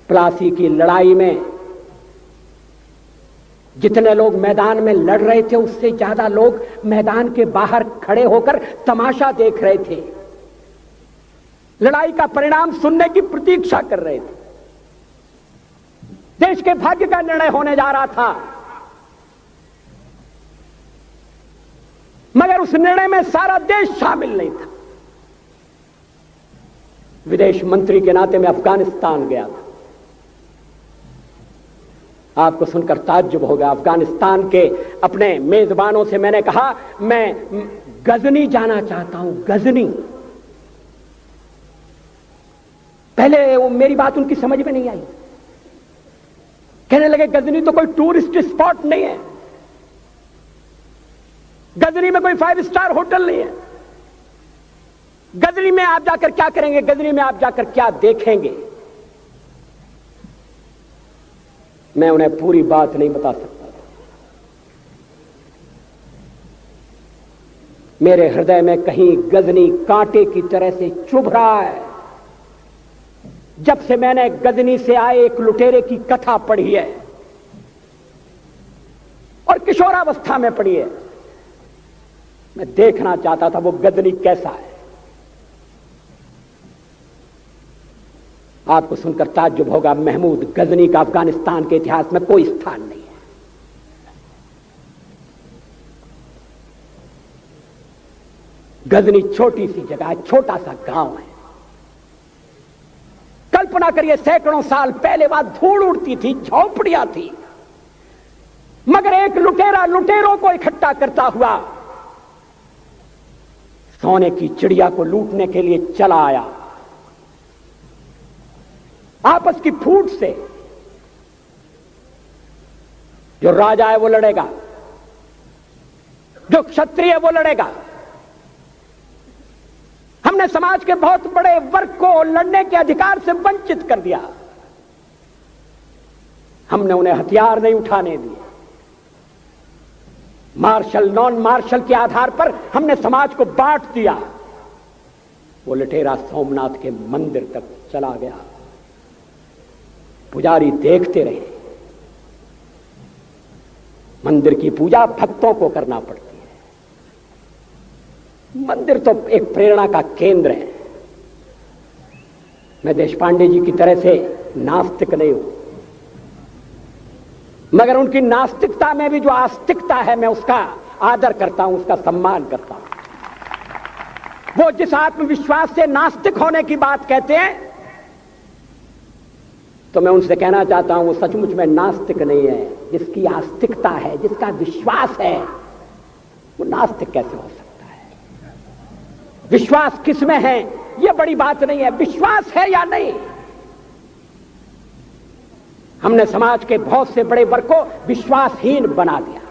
प्लासी की लड़ाई में जितने लोग मैदान में लड़ रहे थे उससे ज्यादा लोग मैदान के बाहर खड़े होकर तमाशा देख रहे थे, लड़ाई का परिणाम सुनने की प्रतीक्षा कर रहे थे। देश के भाग्य का निर्णय होने जा रहा था, मगर उस निर्णय में सारा देश शामिल नहीं था। विदेश मंत्री के नाते मैं अफगानिस्तान गया था। आपको सुनकर ताज्जुब होगा, अफगानिस्तान के अपने मेजबानों से मैंने कहा मैं गजनी जाना चाहता हूं, गजनी। पहले वो मेरी बात उनकी समझ में नहीं आई, कहने लगे गजनी तो कोई टूरिस्ट स्पॉट नहीं है, गजनी में कोई 5 स्टार होटल नहीं है, गजनी में आप जाकर क्या करेंगे, गजनी में आप जाकर क्या देखेंगे। मैं उन्हें पूरी बात नहीं बता सकता था। मेरे हृदय में कहीं गजनी कांटे की तरह से चुभ रहा है। जब से मैंने गजनी से आए एक लुटेरे की कथा पढ़ी है और किशोरावस्था में पढ़ी है, मैं देखना चाहता था वो गजनी कैसा है। आपको सुनकर ताज्जुब होगा, महमूद गजनी का अफगानिस्तान के इतिहास में कोई स्थान नहीं है। गजनी छोटी सी जगह है, छोटा सा गांव है। कल्पना करिए, सैकड़ों साल पहले वहां धूल उड़ती थी, झोंपड़ियां थी, मगर एक लुटेरा लुटेरों को इकट्ठा करता हुआ सोने की चिड़िया को लूटने के लिए चला आया। आपस की फूट से जो राजा है वो लड़ेगा, जो क्षत्रिय है वो लड़ेगा। हमने समाज के बहुत बड़े वर्ग को लड़ने के अधिकार से वंचित कर दिया। हमने उन्हें हथियार नहीं उठाने दिए। मार्शल नॉन मार्शल के आधार पर हमने समाज को बांट दिया। वो लुटेरा सोमनाथ के मंदिर तक चला गया। पुजारी देखते रहे। मंदिर की पूजा भक्तों को करना पड़ती है। मंदिर तो एक प्रेरणा का केंद्र है। मैं देशपांडे जी की तरह से नास्तिक नहीं हूं, मगर उनकी नास्तिकता में भी जो आस्तिकता है मैं उसका आदर करता हूं, उसका सम्मान करता हूं। वो जिस आत्मविश्वास से नास्तिक होने की बात कहते हैं, तो मैं उनसे कहना चाहता हूं वो सचमुच में नास्तिक नहीं है। जिसकी आस्तिकता है, जिसका विश्वास है, वो नास्तिक कैसे हो सकता है? विश्वास किसमें है यह बड़ी बात नहीं है, विश्वास है या नहीं। हमने समाज के बहुत से बड़े वर्ग को विश्वासहीन बना दिया।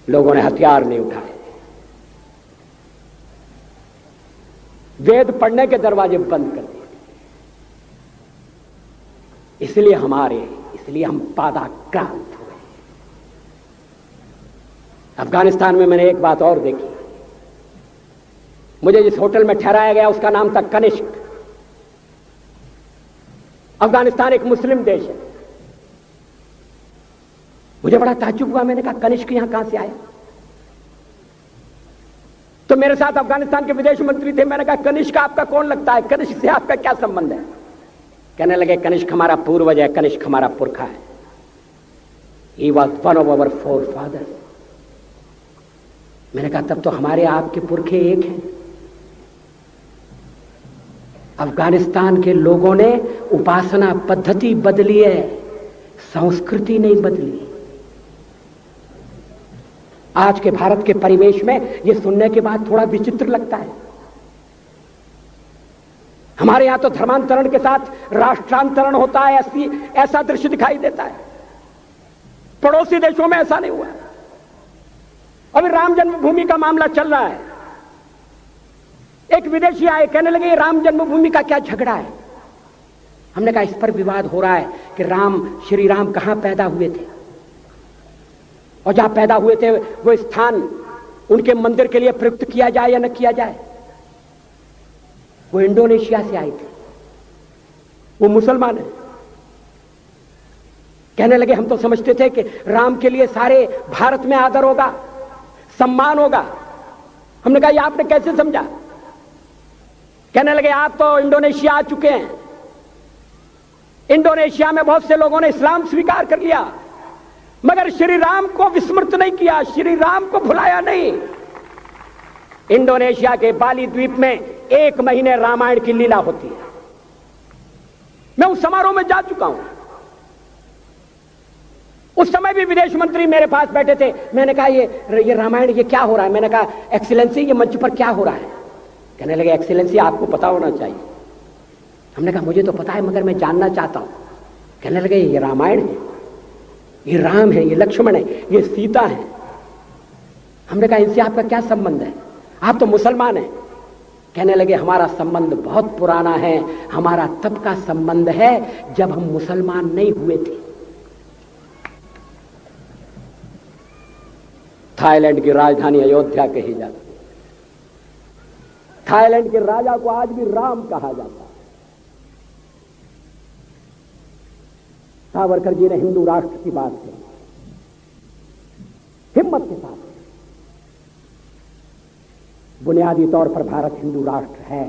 लोगों ने हथियार नहीं उठाए, वेद पढ़ने के दरवाजे बंद कर दिए। इसलिए हम पादाक्रांत हुए। अफगानिस्तान में मैंने एक बात और देखी। मुझे जिस होटल में ठहराया गया उसका नाम था कनिष्क। अफगानिस्तान एक मुस्लिम देश है। मुझे बड़ा ताज्जुब हुआ। मैंने कहा कनिष्क यहां कहां से आया? तो मेरे साथ अफगानिस्तान के विदेश मंत्री थे। मैंने कहा कनिष्क आपका कौन लगता है? कनिष्क से आपका क्या संबंध है? कहने लगे कनिष्क हमारा पूर्वज है, कनिष्क हमारा पुरखा है। He was one of our forefathers। मैंने कहा तब तो हमारे आपके पुरखे एक हैं। अफगानिस्तान के लोगों ने उपासना पद्धति बदली है, संस्कृति नहीं बदली। आज के भारत के परिवेश में यह सुनने के बाद थोड़ा विचित्र लगता है। हमारे यहां तो धर्मांतरण के साथ राष्ट्रांतरण होता है, ऐसा दृश्य दिखाई देता है। पड़ोसी देशों में ऐसा नहीं हुआ। अभी राम जन्मभूमि का मामला चल रहा है। एक विदेशी आए, कहने लगे राम जन्मभूमि का क्या झगड़ा है? हमने कहा इस पर विवाद हो रहा है कि श्री राम कहां पैदा हुए थे, और जहां पैदा हुए थे वो स्थान उनके मंदिर के लिए प्रयुक्त किया जाए या न किया जाए। वो इंडोनेशिया से आई थी, वो मुसलमान है। कहने लगे हम तो समझते थे कि राम के लिए सारे भारत में आदर होगा, सम्मान होगा। हमने कहा ये आपने कैसे समझा? कहने लगे आप तो इंडोनेशिया आ चुके हैं, इंडोनेशिया में बहुत से लोगों ने इस्लाम स्वीकार कर लिया, मगर श्री राम को विस्मृत नहीं किया, श्री राम को भुलाया नहीं। इंडोनेशिया के बाली द्वीप में 1 महीने रामायण की लीला होती है। मैं उस समारोह में जा चुका हूं। उस समय भी विदेश मंत्री मेरे पास बैठे थे। मैंने कहा ये रामायण ये क्या हो रहा है? मैंने कहा एक्सीलेंसी ये मंच पर क्या हो रहा है? कहने लगे एक्सीलेंसी आपको पता होना चाहिए। हमने कहा मुझे तो पता है मगर मैं जानना चाहता हूं। कहने लगे ये रामायण है, ये राम है, ये लक्ष्मण है, ये सीता है। हमने कहा इनसे आपका क्या संबंध है? आप तो मुसलमान हैं। कहने लगे हमारा संबंध बहुत पुराना है, हमारा तब का संबंध है जब हम मुसलमान नहीं हुए थे। थाईलैंड की राजधानी अयोध्या कही जाती है। थाईलैंड के राजा को आज भी राम कहा जाता है। सावरकर जी ने हिंदू राष्ट्र की बात की, हिम्मत के साथ। बुनियादी तौर पर भारत हिंदू राष्ट्र है।